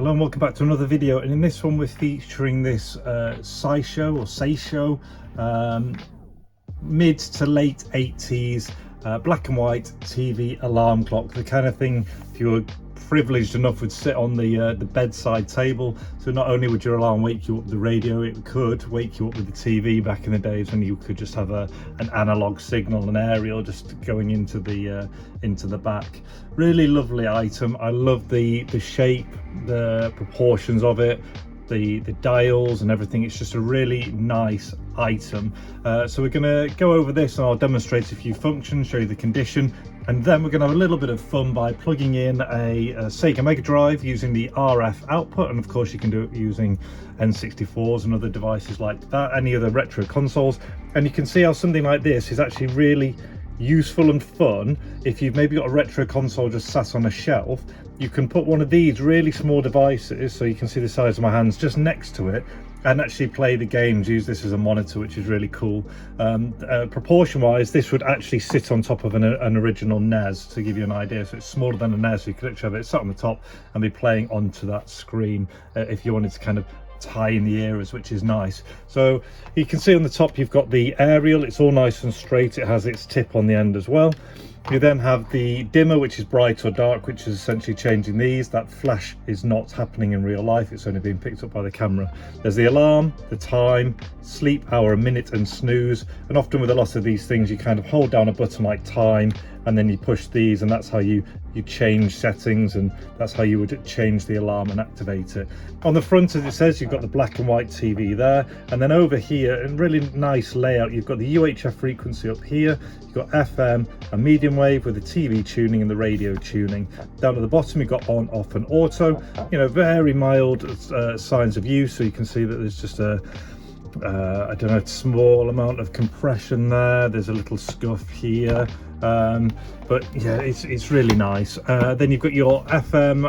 Hello and welcome back to another video, and in this one we're featuring this Seisho mid to late 80s black and white TV alarm clock. The kind of thing, if you were privileged enough, would sit on the bedside table, so not only would your alarm wake you up with the radio, it could wake you up with the TV back in the days when you could just have an analog signal, an aerial just going into the back. Really lovely item. I love the shape, the proportions of it, the dials and everything. It's just a really nice item. So we're going to go over this and I'll demonstrate a few functions, show you the condition, and then we're going to have a little bit of fun by plugging in a Sega Mega Drive using the RF output, and of course you can do it using N64s and other devices like that, any other retro consoles. And you can see how something like this is actually really useful and fun. If you've maybe got a retro console just sat on a shelf, you can put one of these really small devices, so you can see the size of my hands, just next to it and actually play the games, use this as a monitor, which is really cool. Proportion wise, this would actually sit on top of an original NES, to give you an idea. So it's smaller than a NES, so you could actually have it sat on the top and be playing onto that screen if you wanted to kind of tie in the eras, which is nice. So you can see on the top you've got the aerial, it's all nice and straight, it has its tip on the end as well. You then have the dimmer, which is bright or dark, which is essentially changing these. That flash is not happening in real life, it's only being picked up by the camera. There's the alarm, the time, sleep, hour, minute and snooze. And often with a lot of these things you kind of hold down a button like time and then you push these, and that's how you change settings, and that's how you would change the alarm and activate it. On the front, as it says, you've got the black and white TV there, and then over here, in really nice layout, you've got the UHF frequency up here, you've got FM, a medium wave with the TV tuning and the radio tuning. Down at the bottom you've got on, off and auto, you know, very mild signs of use, so you can see that there's just a I don't know, small amount of compression there, there's a little scuff here, but yeah, it's really nice. Then you've got your FM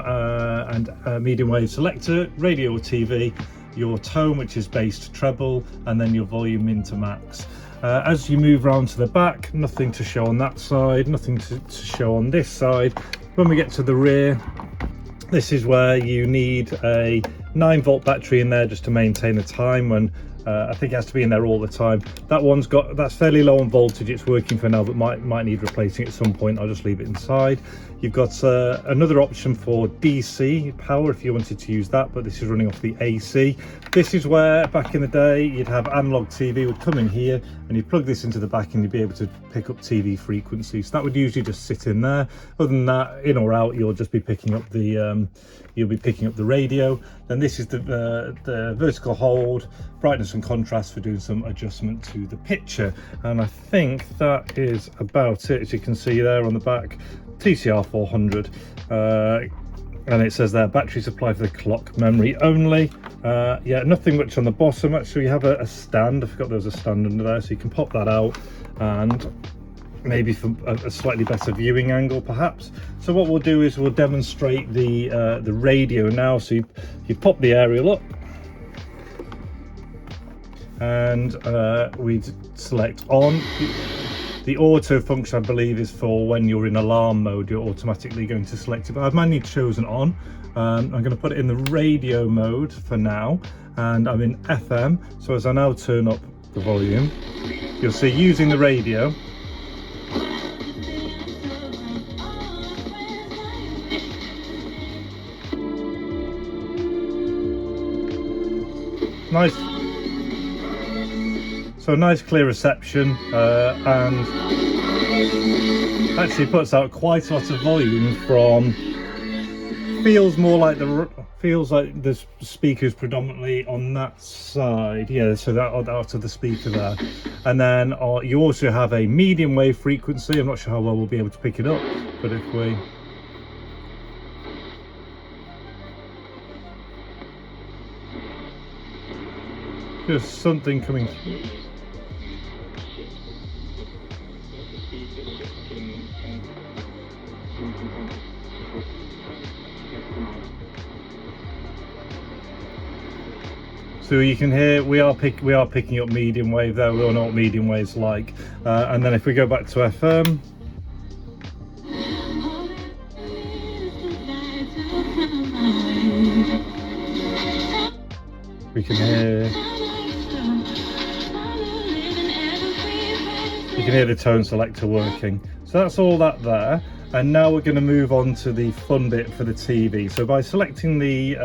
and medium wave selector, radio or TV, your tone, which is bass to treble, and then your volume into max. As you move around to the back, nothing to show on that side, nothing to show on this side. When we get to the rear, this is where you need a 9-volt battery in there just to maintain the time when I think it has to be in there all the time. That's fairly low on voltage, it's working for now, but might need replacing at some point. I'll just leave it inside. You've got another option for DC power if you wanted to use that, but this is running off the AC. This is where back in the day you'd have analog TV would come in here and you'd plug this into the back and you'd be able to pick up TV frequencies. So that would usually just sit in there. Other than that, in or out, you'll just be picking up the radio. Then this is the vertical hold, brightness and contrast for doing some adjustment to the picture. And I think that is about it. As you can see there on the back, TCR 400, and it says there battery supply for the clock, memory only. Yeah, nothing much on the bottom. Actually, you have a stand. I forgot there was a stand under there, so you can pop that out and maybe for a slightly better viewing angle perhaps. So what we'll do is we'll demonstrate the radio now. So you pop the aerial up and we'd select on. The auto function, I believe, is for when you're in alarm mode, you're automatically going to select it, but I've manually chosen on. I'm going to put it in the radio mode for now, and I'm in FM. So as I now turn up the volume, you'll see using the radio, nice clear reception, and actually puts out quite a lot of volume from, feels like the speaker's predominantly on that side, yeah, so that out of the speaker there. And then you also have a medium wave frequency. I'm not sure how well we'll be able to pick it up, but if we just something coming through. So you can hear we are picking up medium wave there. We all know what medium wave's like. And then if we go back to FM, We can hear, you can hear the tone selector working. So that's all that there. And now we're going to move on to the fun bit for the TV. So by selecting the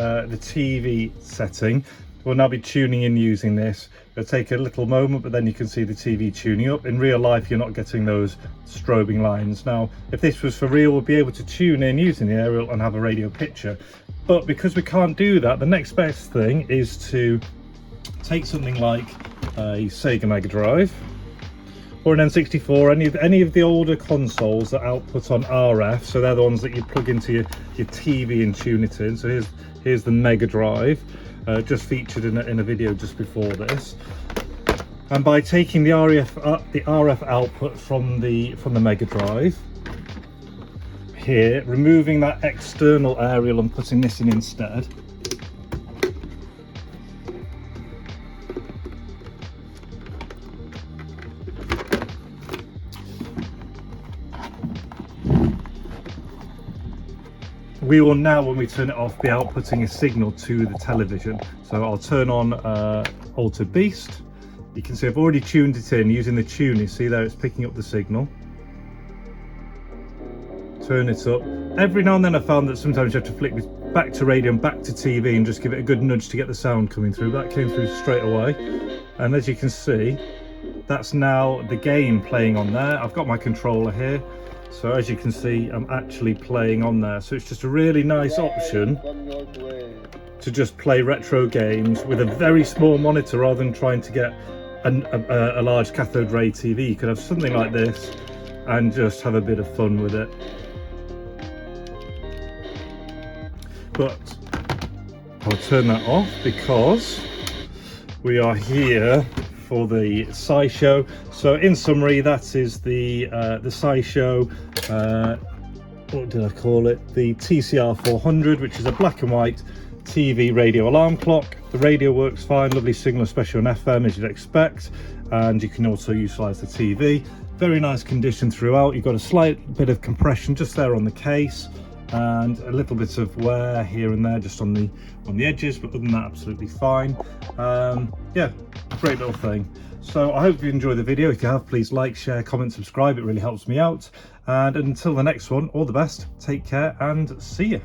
TV setting, we'll now be tuning in using this. It'll take a little moment, but then you can see the TV tuning up. In real life, you're not getting those strobing lines. Now, if this was for real, we'll be able to tune in using the aerial and have a radio picture. But because we can't do that, the next best thing is to take something like a Sega Mega Drive or an N64, any of the older consoles that output on RF, so they're the ones that you plug into your TV and tune it in. So here's the Mega Drive, just featured in a video just before this. And by taking the RF output from the Mega Drive here, removing that external aerial and putting this in instead, we will now, when we turn it off, be outputting a signal to the television. So I'll turn on Altered Beast. You can see I've already tuned it in using the tune. You see there, it's picking up the signal. Turn it up. Every now and then I found that sometimes you have to flick back to radio and back to TV and just give it a good nudge to get the sound coming through. That came through straight away. And as you can see, that's now the game playing on there. I've got my controller here. So as you can see, I'm actually playing on there. So it's just a really nice option to just play retro games with a very small monitor rather than trying to get a large cathode ray TV. You could have something like this and just have a bit of fun with it. But I'll turn that off because we are here for the SciShow. So in summary, that is the SciShow, what did I call it? The TCR 400, which is a black and white TV radio alarm clock. The radio works fine, lovely signal, especially on FM as you'd expect. And you can also utilize the TV. Very nice condition throughout. You've got a slight bit of compression just there on the case, and a little bit of wear here and there just on the edges, but other than that, absolutely fine. Yeah, great little thing. So I hope you enjoyed the video. If you have, please like, share, comment, subscribe. It really helps me out. And until the next one, all the best, take care and see you.